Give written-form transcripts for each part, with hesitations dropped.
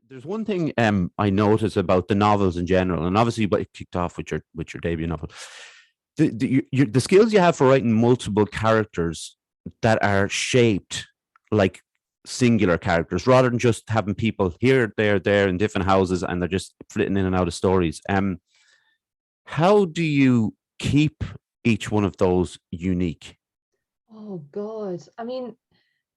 There's one thing I notice about the novels in general, and obviously, but it kicked off with your debut novel. The skills you have for writing multiple characters that are shaped like singular characters, rather than just having people here, there in different houses, and they're just flitting in and out of stories. How do you keep each one of those unique? Oh God. I mean,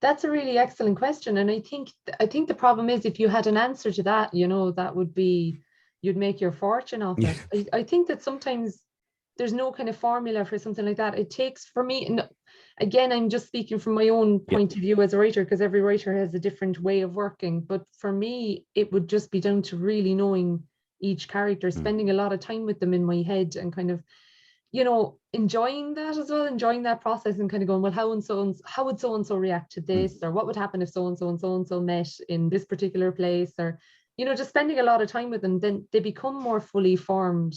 that's a really excellent question. And I think the problem is if you had an answer to that, that would be you'd make your fortune off Yeah, it. I think that sometimes there's no kind of formula for something like that. It takes for me, and again, I'm just speaking from my own yeah, point of view as a writer, because every writer has a different way of working. But for me, it would just be down to really knowing each character, mm, spending a lot of time with them in my head and kind of enjoying that as well, enjoying that process and kind of going, well, how would so and so react to mm, this, or what would happen if so and so and so and so met in this particular place, or just spending a lot of time with them. Then they become more fully formed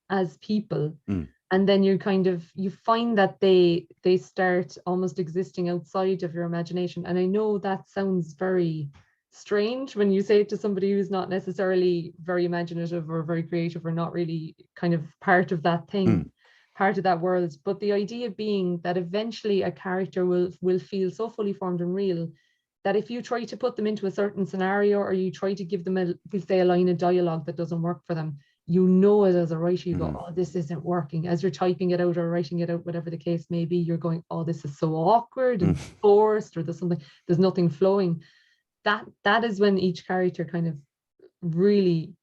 as people, mm. and then you find that they start almost existing outside of your imagination. And I know that sounds very strange when you say it to somebody who's not necessarily very imaginative or very creative or not really kind of Mm. part of that world. But the idea being that eventually a character will feel so fully formed and real that if you try to put them into a certain scenario, or you try to give them we'll say a line of dialogue that doesn't work for them, it as a writer. You go, Mm. oh, this isn't working. As you're typing it out or writing it out, whatever the case may be, you're going, oh, this is so awkward Mm. and forced, or there's nothing flowing. That is when each character kind of really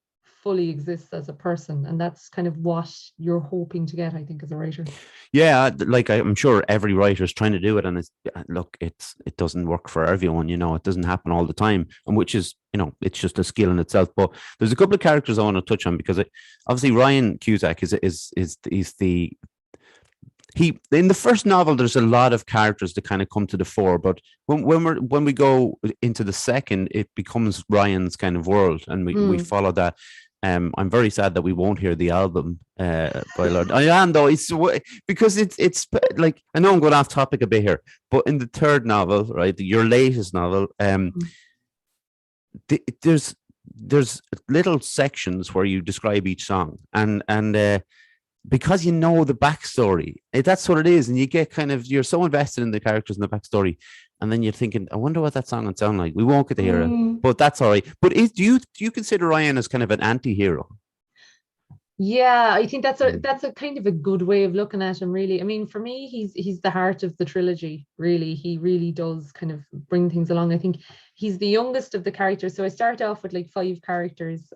fully exists as a person, and that's kind of what you're hoping to get, I think, as a writer. Yeah, like I'm sure every writer is trying to do it, and look, it doesn't work for everyone. It doesn't happen all the time, and which is it's just a skill in itself. But there's a couple of characters I want to touch on because obviously Ryan Cusack is the he in the first novel. There's a lot of characters that kind of come to the fore, but when we go into the second, it becomes Ryan's kind of world, and we Mm. follow that. I'm very sad that we won't hear the album by Lord. I am though. Because it's like, I know I'm going off topic a bit here, but in the third novel, right, your latest novel, Mm. there's little sections where you describe each song, and because you know the backstory, that's what it is, and you get you're so invested in the characters and the backstory, and then you're thinking, I wonder what that song would sound like. We won't get to hear it, Mm. but that's all right. But do you consider Ryan as kind of an anti-hero? Yeah, I think Mm. that's a kind of a good way of looking at him, really. I mean, for me, he's the heart of the trilogy, really. He really does kind of bring things along. I think he's the youngest of the characters. So I start off with like five characters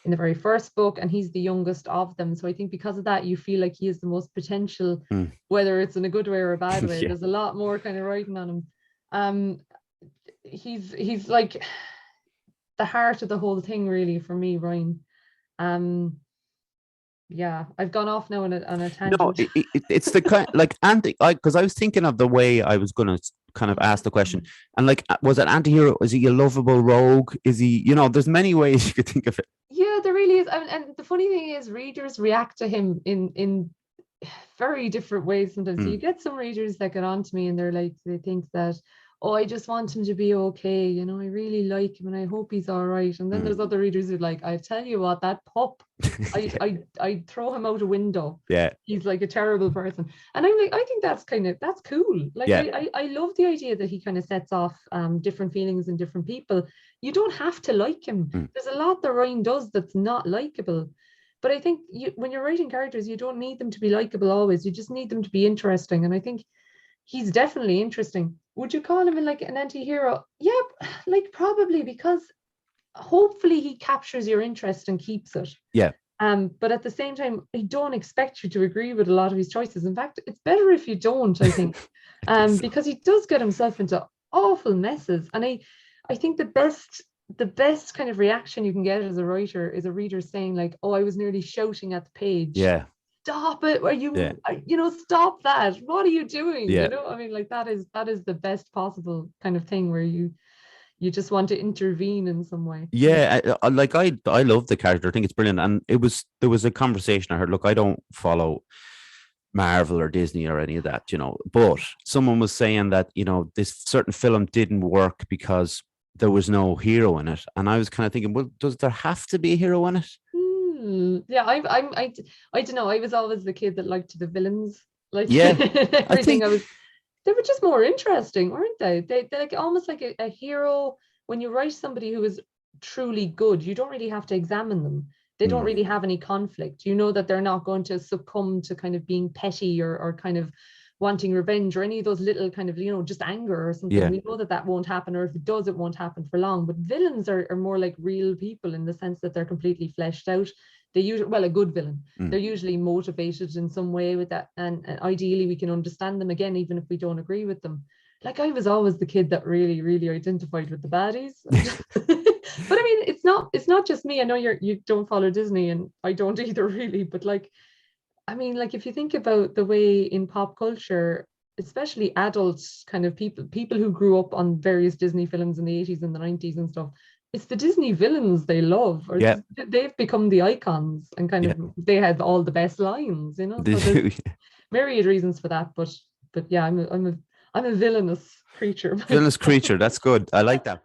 in the very first book, and he's the youngest of them. So I think because of that, you feel like he has the most potential, Mm. whether it's in a good way or a bad way. Yeah. There's a lot more kind of writing on him. Um, he's like the heart of the whole thing, really, for me, Ryan. Um, yeah, I've gone off now on a No, tangent. it's the kind like anti, because I was thinking of the way I was going to kind of ask the question, and like, was it anti-hero? Is he a lovable rogue? Is he, there's many ways you could think of it. Yeah, there really is. And the funny thing is, readers react to him in very different ways sometimes. So you Mm. get some readers that get on to me and they're like, they think that, oh, I just want him to be okay. I really like him and I hope he's all right. And then Mm. there's other readers who are like, I tell you what, that pup, Yeah. I throw him out a window. Yeah. He's like a terrible person. And I'm like, I think that's cool. Like Yeah. I love the idea that he kind of sets off different feelings in different people. You don't have to like him. Mm. There's a lot that Ryan does that's not likable. But I think when you're writing characters, you don't need them to be likable always. You just need them to be interesting. And I think he's definitely interesting. Would you call him like an anti-hero? Yeah, like probably, because hopefully he captures your interest and keeps it. Yeah. But at the same time, I don't expect you to agree with a lot of his choices. In fact, it's better if you don't, I think, because he does get himself into awful messes. And I think the best kind of reaction you can get as a writer is a reader saying like, "Oh, I was nearly shouting at the page. Yeah. Stop it! Are Yeah. stop that! What are you doing? Yeah. I mean, like that is the best possible kind of thing where you just want to intervene in some way. Yeah, like I love the character. I think it's brilliant, and there was a conversation I heard. Look, I don't follow Marvel or Disney or any of that, but someone was saying that this certain film didn't work because there was no hero in it. And I was kind of thinking, well, does there have to be a hero in it? Yeah, I don't know. I was always the kid that liked the villains, like Yeah, I everything. think, They were just more interesting, weren't they? They're like almost like a hero. When you write somebody who is truly good, you don't really have to examine them. They don't mm, really have any conflict. You know that they're not going to succumb to kind of being petty or kind of wanting revenge or any of those little kind of, just anger or something. yeah, We know that that won't happen, or if it does, it won't happen for long. But villains are more like real people in the sense that they're completely fleshed out. They usually, well, a good villain, mm, they're usually motivated in some way with that, and ideally we can understand them again even if we don't agree with them. Like I was always the kid that really really identified with the baddies. But I mean, it's not just me. I know you don't follow Disney and I don't either really, but like, I mean, like if you think about the way in pop culture, especially adults, kind of people who grew up on various Disney films in the 80s and the 90s and stuff, it's the Disney villains they love, or yeah, they've become the icons and kind yeah. of they have all the best lines, They So there's do. myriad reasons for that, but yeah, I'm a villainous creature Villainous myself. creature. That's good. I like that.